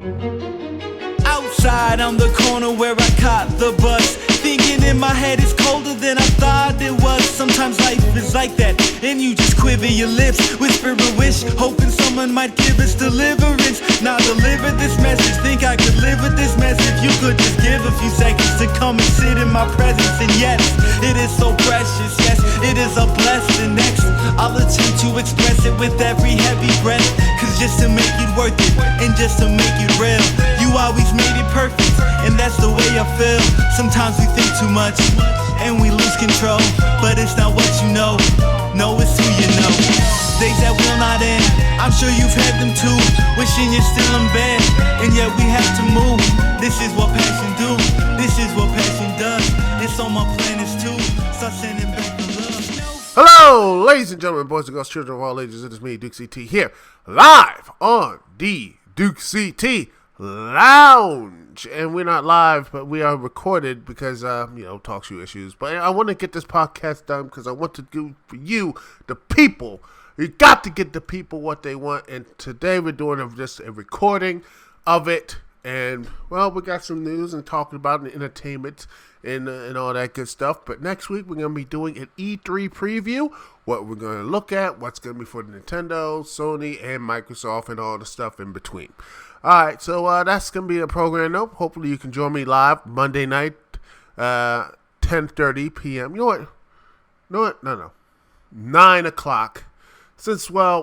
Outside on the corner where I caught the bus, thinking in my head it's colder than I thought it was. Sometimes life is like that, and you just quiver your lips, whisper a wish, hoping someone might give us deliverance. Now deliver this message, think I could live with this mess if you could just give a few seconds to come and sit in my presence. And yes, it is so precious, yes, it is a blessing. Next, I'll attempt to express it with every heavy breath, cause just to make it worth it, and just to make it real, you always made it perfect, and that's the way I feel. Sometimes we think too much, and we lose control, but it's not what you know, no, it's who you know. Days that will not end, I'm sure you've had them too, wishing you're still in bed, and yet we have to move. This is what passion do, this is what passion does. It's on my planets too, start sending back the love. Hello, ladies and gentlemen, boys and girls, children of all ages. It is me, Dukect here, live on the Dukect Lounge. And we're not live, but we are recorded because, talk show issues. But I want to get this podcast done because I want to do for you, the people. You got to get the people what they want. And today we're doing just a recording of it. And, well, we got some news and talking about the entertainment and all that good stuff. But next week we're going to be doing an E3 preview. What we're going to look at, what's going to be for Nintendo, Sony, and Microsoft, and all the stuff in between. Alright, so that's going to be the program though. Hopefully you can join me live Monday night, 10:30 p.m. You know what? No. 9 o'clock. Since, it's going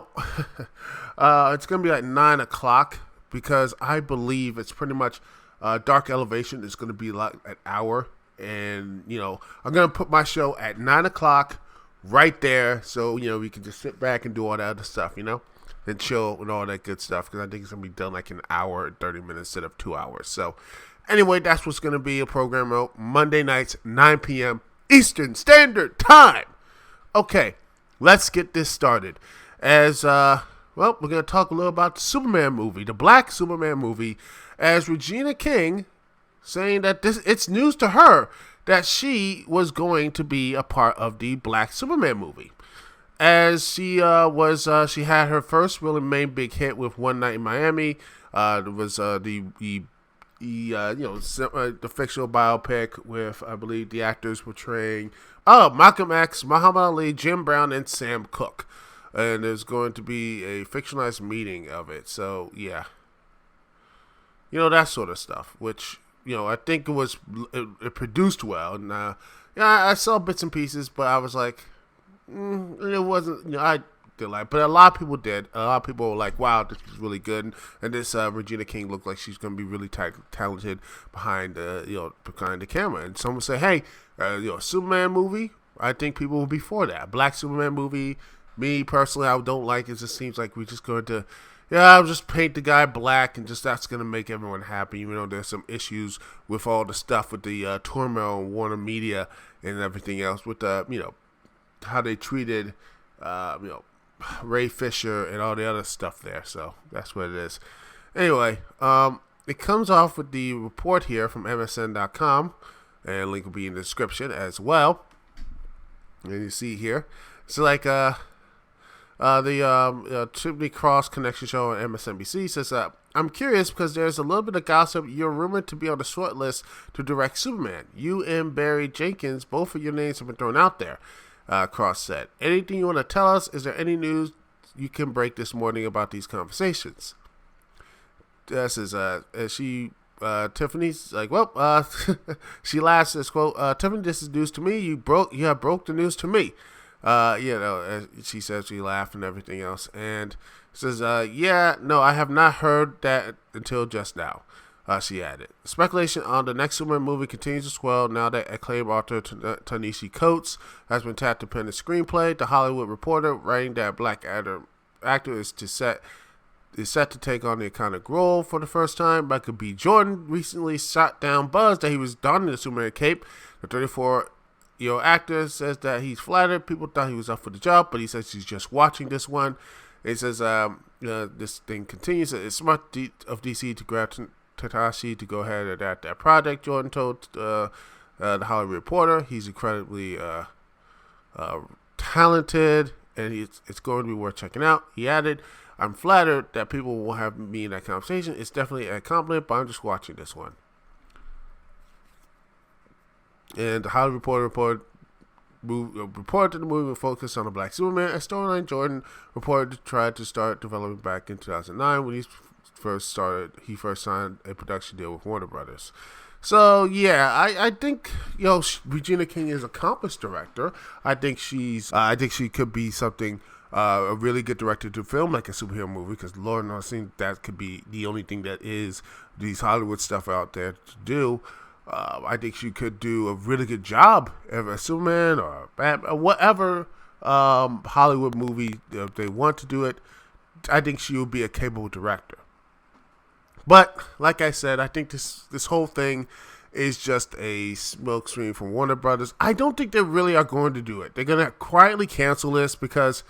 to be like 9 o'clock because I believe it's pretty much Dark Elevation is going to be like an hour. And, I'm going to put my show at 9 o'clock right there so, we can just sit back and do all that other stuff, and chill and all that good stuff, because I think it's going to be done like an hour and 30 minutes instead of 2 hours. So, anyway, that's what's going to be a program out Monday nights, 9 p.m. Eastern Standard Time. Okay, let's get this started. As, we're going to talk a little about the Superman movie, the Black Superman movie, as Regina King saying that it's news to her that she was going to be a part of the Black Superman movie. As she had her first really main big hit with One Night in Miami. It was the fictional biopic with, I believe, the actors portraying Malcolm X, Muhammad Ali, Jim Brown, and Sam Cooke. And there's going to be a fictionalized meeting of it. So yeah, that sort of stuff. Which I think it produced well. And I saw bits and pieces, but I was like. It wasn't, I did like, but a lot of people did. A lot of people were like, wow, this is really good. And this Regina King looked like she's going to be really talented behind the camera. And someone say, hey, Superman movie, I think people will be for that. Black Superman movie, me personally, I don't like it. It just seems like we're just going to, I'll just paint the guy black and just that's going to make everyone happy. There's some issues with all the stuff with the turmoil and Warner Media and everything else with the, how they treated, Ray Fisher and all the other stuff there. So that's what it is. Anyway, it comes off with the report here from MSN.com, and link will be in the description as well. And you see here, it's like the Trinity Cross Connection show on MSNBC says I'm curious because there's a little bit of gossip. You're rumored to be on the short list to direct Superman. You and Barry Jenkins, both of your names have been thrown out there. Cross said, anything you want to tell us? Is there any news you can break this morning about these conversations? This is Tiffany's like, she laughs, says, quote, Tiffany, this is news to me. You have broke the news to me. She says she laughed and everything else. And says, no, I have not heard that until just now. She added. Speculation on the next Superman movie continues to swell now that acclaimed author Ta-Nehisi Coates has been tapped to pen a screenplay. The Hollywood Reporter writing that Black Adam actor is set to take on the iconic role for the first time. Michael B. Jordan recently shot down buzz that he was donning the Superman cape. The 34-year-old actor says that he's flattered. People thought he was up for the job, but he says he's just watching this one. It says this thing continues. It's smart of DC to grab Takashi to go ahead and adapt that project. Jordan told the Hollywood Reporter he's incredibly talented and it's going to be worth checking out. He added, I'm flattered that people will have me in that conversation. It's definitely a compliment, but I'm just watching this one. And the Hollywood Reporter reported that the movie will focus on a black Superman, a storyline Jordan reported to try to start developing back in 2009 when he first signed a production deal with Warner Brothers. So yeah, I think Regina King is an accomplished director. I think she could be something a really good director to film like a superhero movie, because Lord knows I think that could be the only thing that is these Hollywood stuff out there to do. I think she could do a really good job as a Superman or Batman, or whatever Hollywood movie if they want to do it. I think she would be a capable director. But like I said, I think this whole thing is just a smokescreen from Warner Brothers. I don't think they really are going to do it. They're going to quietly cancel this because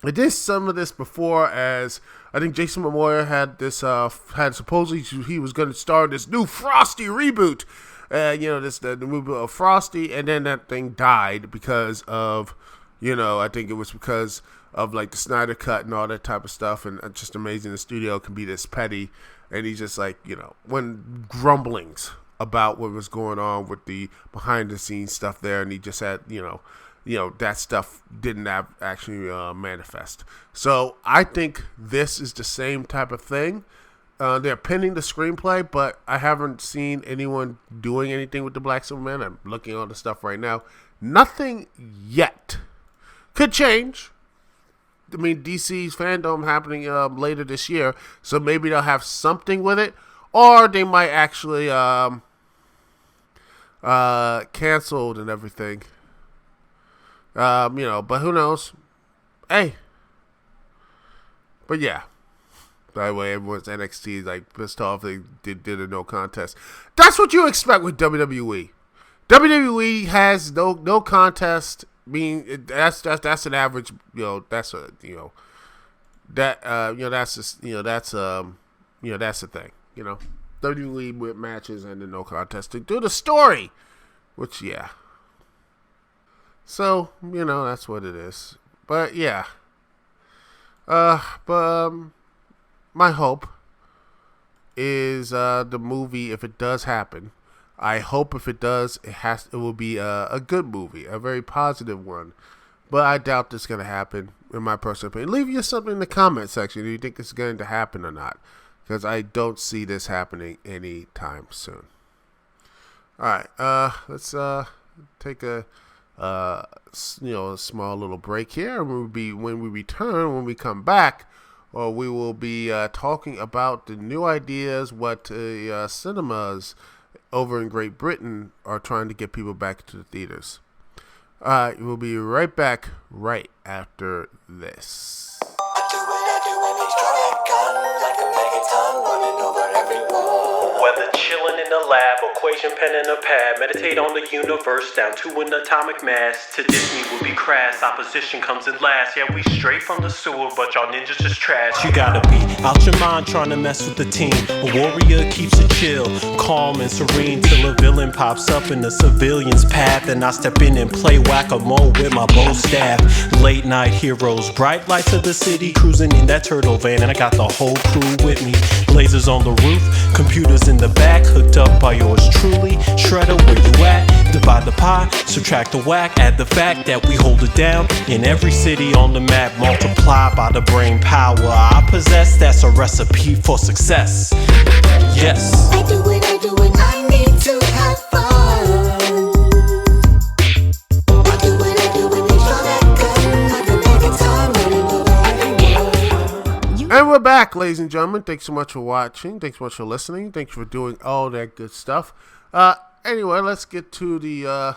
they did some of this before, as I think Jason Momoa had this had supposedly he was going to star this new Frosty reboot. The movie of Frosty, and then that thing died because of, I think it was because of like the Snyder Cut and all that type of stuff, and it's just amazing the studio can be this petty, and he's just like, when grumblings about what was going on with the behind the scenes stuff there, and he just had, that stuff didn't actually manifest. So I think this is the same type of thing. They're penning the screenplay, but I haven't seen anyone doing anything with the Black Superman. I'm looking on the stuff right now. Nothing yet. Could change. I mean, DC's fandom happening later this year, so maybe they'll have something with it, or they might actually canceled and everything. But who knows? Hey. But yeah. By the way, everyone's NXT like pissed off they did a no contest. That's what you expect with WWE. WWE has no contest. That's an average. That's the thing. WWE with matches and the no contest to do the story, which yeah. So that's what it is. But yeah. My hope is the movie, if it does happen, I hope if it does, it will be a good movie, a very positive one. But I doubt this is going to happen, in my personal opinion. Leave you something in the comment section. Do you think it's going to happen or not? Because I don't see this happening anytime soon. All right, let's take a small little break here. When we come back, we will be talking about the new ideas, what cinemas over in Great Britain are trying to get people back to the theaters. We'll be right back right after this. Whether chilling in the lab, equation pen and a pad, meditate on the universe down to an atomic mass. To diss me would be crass, opposition comes in last. Yeah, we straight from the sewer, but y'all ninjas just trash. You gotta be out your mind trying to mess with the team. A warrior keeps it chill, calm and serene, till a villain pops up in the civilian's path. And I step in and play whack-a-mole with my bow staff. Late night heroes, bright lights of the city, cruising in that turtle van, and I got the whole crew with me. Lasers on the roof, computers in the back, hooked up by yours truly. Shredder, where you at? Divide the pie, subtract the whack, add the fact that we hold it down in every city on the map. Multiply by the brain power I possess. That's a recipe for success. Yes. I do it, I need to have fun. I do it, make sure that good. I can make it time running over everyone. And we're back, ladies and gentlemen. Thanks so much for watching. Thanks so much for listening. Thanks for doing all that good stuff. Anyway, let's get to the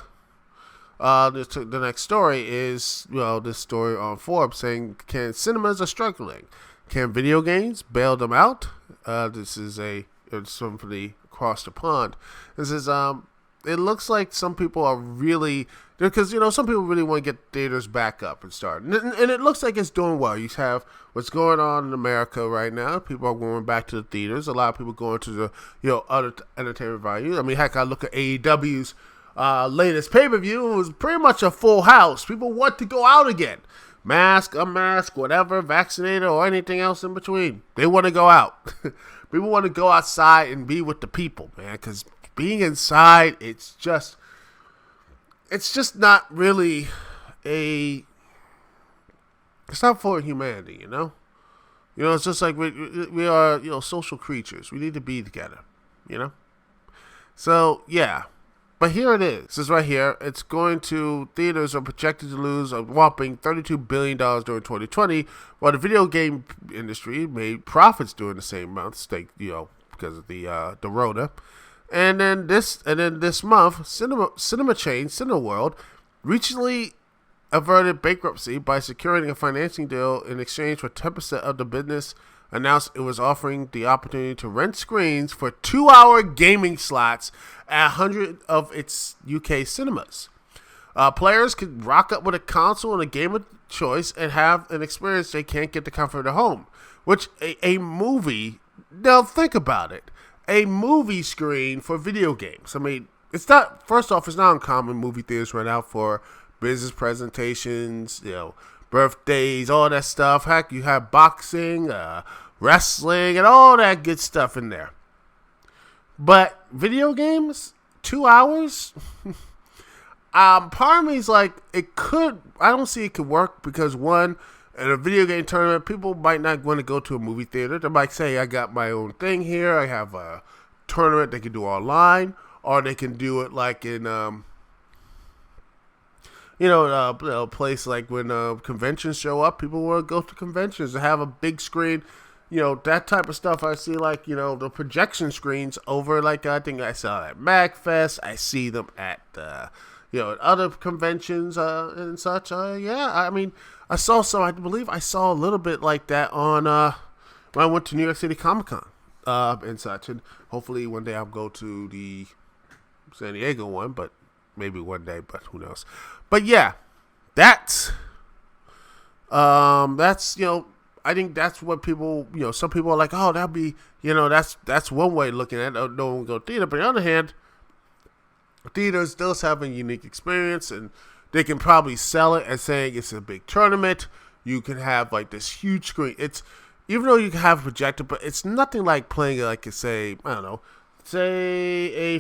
next story. Is this story on Forbes saying cinemas are struggling. Can video games bail them out? This is somebody across the pond. This is it looks like some people are really, because some people really want to get theaters back up and start, and it looks like it's doing well. You have what's going on in America right now. People are going back to the theaters. A lot of people going to the other entertainment value. I mean, heck, I look at AEW's latest pay-per-view. It was pretty much a full house. People want to go out again. mask, unmasked, whatever, vaccinated, or anything else in between. They want to go out. People want to go outside and be with the people, man, because being inside, it's just not really it's not for humanity, you know? You know, it's just like we are, you know, social creatures. We need to be together, you know? So, yeah. But here it is. This is right here. It's going to, theaters are projected to lose a whopping $32 billion during 2020, while the video game industry made profits during the same month, you know, because of the Rona. And then this month, cinema chain Cineworld recently averted bankruptcy by securing a financing deal in exchange for 10% of the business. Announced it was offering the opportunity to rent screens for 2-hour gaming slots at 100 of its UK cinemas. Players could rock up with a console and a game of choice and have an experience they can't get the comfort of their home. Which a movie, now think about it, a movie screen for video games. I mean, it's not, first off, it's not uncommon movie theaters rent out for business presentations, you know, birthdays, all that stuff. Heck, you have boxing, wrestling, and all that good stuff in there. But video games, 2 hours? Part of me is like, I don't see it could work because, one, in a video game tournament, people might not want to go to a movie theater. They might say, I got my own thing here. I have a tournament they can do online, or they can do it like in, a place like when conventions show up, people want to go to conventions and have a big screen, you know, that type of stuff. I see, like, you know, the projection screens over, like, I think I saw at MagFest. I see them at, at other conventions and such. Yeah, I mean, I saw some, I believe I saw a little bit like that on, when I went to New York City Comic Con and such. And hopefully one day I'll go to the San Diego one, but maybe one day, but who knows. But yeah, that's, you know, I think that's what people, you know, some people are like, oh, that'd be, you know, that's one way of looking at it. No one go to theater. But on the other hand, theaters does have a unique experience, and they can probably sell it as saying it's a big tournament. You can have like this huge screen. It's, even though you can have a projector, but it's nothing like playing like, say, I don't know, say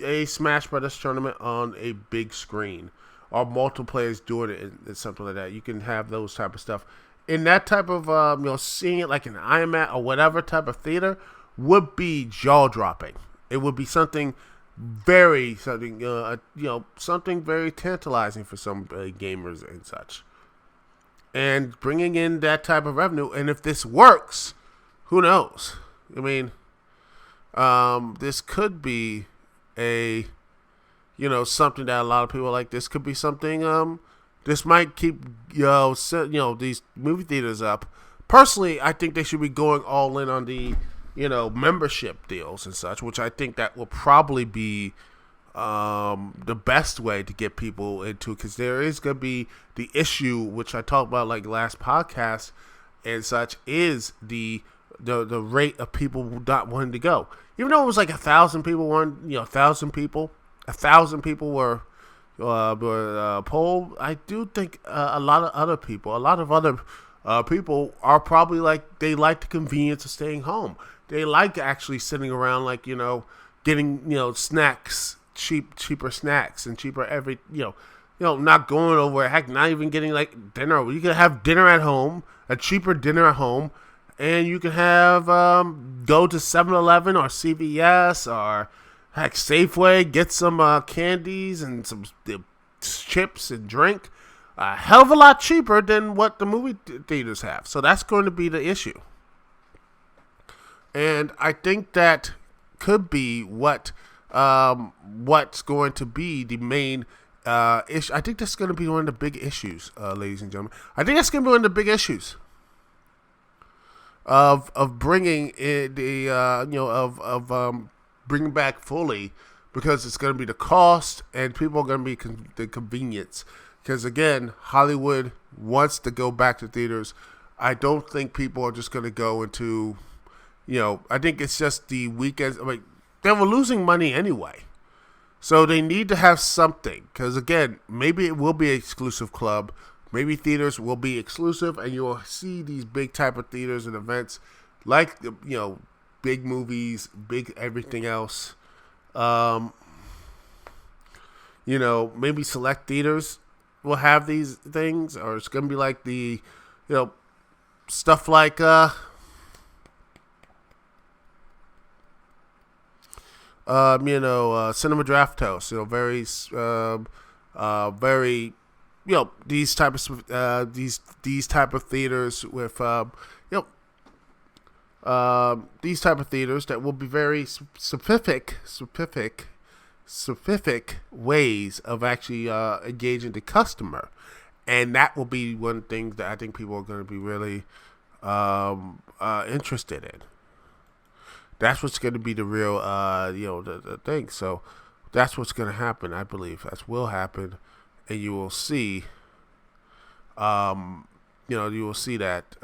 a Smash Brothers tournament on a big screen, or multiple players doing it and something like that. You can have those type of stuff. In that type of, seeing it like an IMAX or whatever type of theater would be jaw-dropping. It would be something very tantalizing for some gamers and such. And bringing in that type of revenue, and if this works, who knows? I mean, this could be something that a lot of people like. This could be something, this might keep, these movie theaters up. Personally, I think they should be going all in on the, membership deals and such, which I think that will probably be the best way to get people into, because there is going to be the issue, which I talked about like last podcast and such, is the rate of people not wanting to go. Even though it was like 1,000 people wanted, 1,000 people were polled. I do think a lot of other people are probably like, they like the convenience of staying home. They like actually sitting around, like, getting, snacks, cheaper snacks and cheaper not going over, heck, not even getting like dinner. You can have dinner at home, a cheaper dinner at home, and you can have, go to 7-Eleven or CVS or heck, Safeway, get some candies and some chips and drink. A hell of a lot cheaper than what the movie theaters have. So that's going to be the issue. And I think that could be what's going to be the main issue. I think that's going to be one of the big issues, ladies and gentlemen. I think that's going to be one of the big issues of bringing in the bringing back fully, because it's going to be the cost and people are going to be the convenience. Because again, Hollywood wants to go back to theaters. I don't think people are just going to go into, I think it's just the weekends. I mean, they were losing money anyway. So they need to have something. Because again, maybe it will be an exclusive club maybe theaters will be exclusive, and you will see these big type of theaters and events like, big movies, big everything else. Maybe select theaters will have these things, or it's gonna be like the, stuff like Cinema Draft House, very, these type of these type of theaters with these type of theaters that will be very specific ways of actually engaging the customer, and that will be one thing that I think people are going to be really interested in. That's what's going to be the real, the thing. So that's what's going to happen. I believe that will happen, and you will see, you will see that,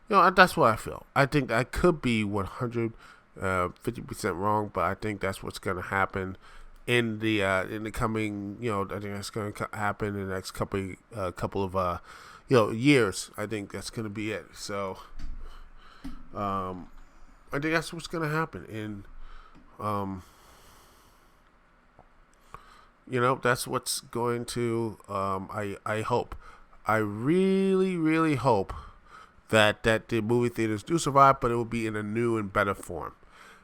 that's what I feel. I think I could be 150% wrong, but I think that's what's going to happen in the coming, I think that's going to happen in the next couple of, years. I think that's going to be it. So, I think that's what's going to happen. And, that's what's going to, I hope. I really, really hope that the movie theaters do survive, but it will be in a new and better form.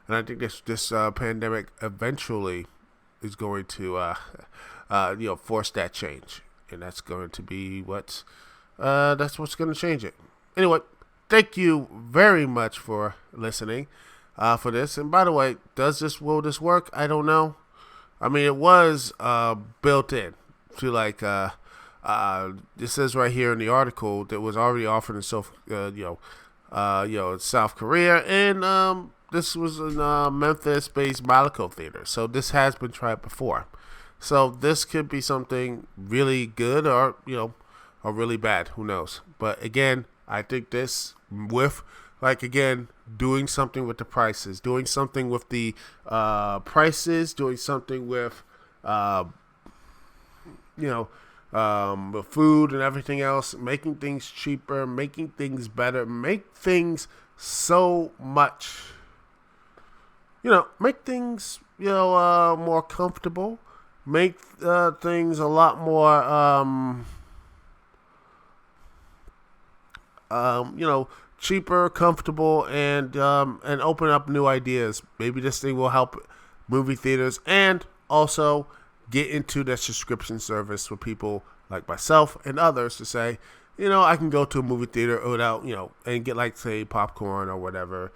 And I think this pandemic eventually is going to, force that change. And that's going to be that's what's going to change it. Anyway, thank you very much for listening for this. And by the way, will this work? I don't know. I mean, it was built in to it says right here in the article that was already offered in South Korea, and this was in Memphis-based Malaco Theater. So this has been tried before. So this could be something really good, or or really bad. Who knows? But again, I think this with doing something with the prices, doing something with the prices, doing something with with food and everything else, making things cheaper, making things better, make things so much, make things, more comfortable, make things a lot more, cheaper, comfortable, and open up new ideas. Maybe this thing will help movie theaters, and also get into the subscription service for people like myself and others to say, I can go to a movie theater without, and get say popcorn or whatever,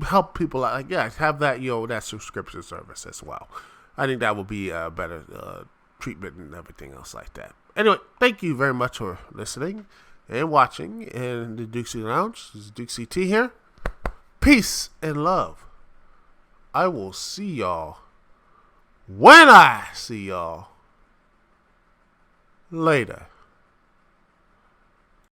help people out. Have that, that subscription service as well. I think that will be a better treatment and everything else like that. Anyway, thank you very much for listening and watching in the Dukect Lounge. This is Dukect T here. Peace and love. I will see y'all when I see y'all later.